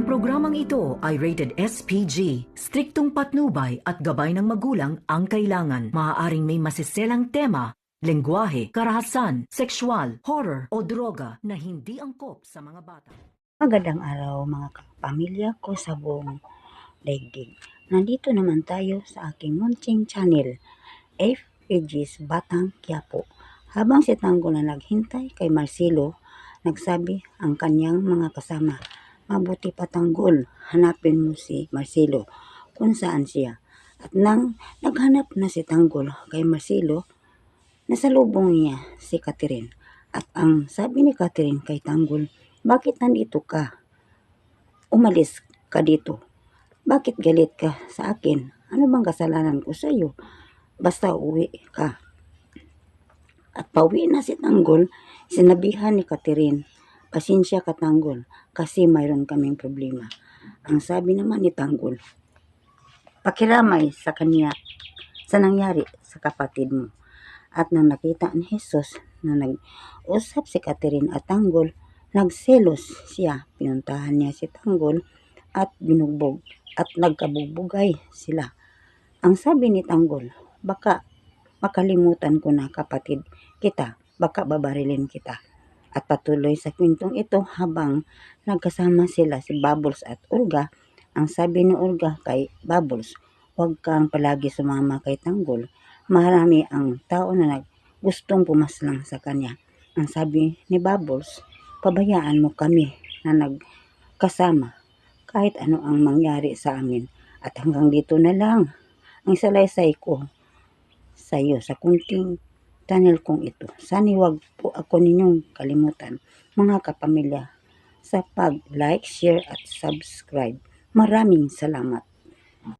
programang ito ay rated SPG. Striktong patnubay at gabay ng magulang ang kailangan. Maaaring may masiselang tema, lengguwahe, karahasan, sexual, horror o droga na hindi angkop sa mga bata. Magandang araw mga kapamilya ko sa buong daigdig. Nandito naman tayo sa aking munting channel, FPG's Batang Quiapo. Habang si Tanggol na naghintay kay Marcelo, nagsabi ang kanyang mga kasama, "Mabuti pa Tanggol, hanapin mo si Marcelo kung saan siya." At nang naghanap na si Tanggol kay Marcelo, nasalubong niya si Catherine. At ang sabi ni Catherine kay Tanggol, "Bakit nandito ka? Umalis ka dito. Bakit galit ka sa akin? Ano bang kasalanan ko sa iyo? Basta uwi ka." At pauwi na si Tanggol, sinabihan ni Catherine, "Pasensya ka Tanggol, kasi mayroon kaming problema." Ang sabi naman ni Tanggol, "Pakiramay sa kanya sa nangyari sa kapatid mo." At nang nakita ni Jesus na nag-usap si Catherine at Tanggol, nagselos siya. Pinuntahan niya si Tanggol at binugbog at nagkabugbugay sila. Ang sabi ni Tanggol, "Baka makalimutan ko na kapatid kita, baka babarilin kita." At patuloy sa kwentong ito habang nagkasama sila si Bubbles at Olga. Ang sabi ni Olga kay Bubbles, "Huwag kang palagi sumama kay Tanggol. Marami ang tao na gustong pumaslang sa kanya." Ang sabi ni Bubbles, "Pabayaan mo kami na nagkasama kahit ano ang mangyari sa amin. At hanggang dito na lang ang salaysay ko sa iyo sa kunting channel kong ito. Sana huwag po ako ninyong kalimutan mga kapamilya sa pag-like, share at subscribe. Maraming salamat."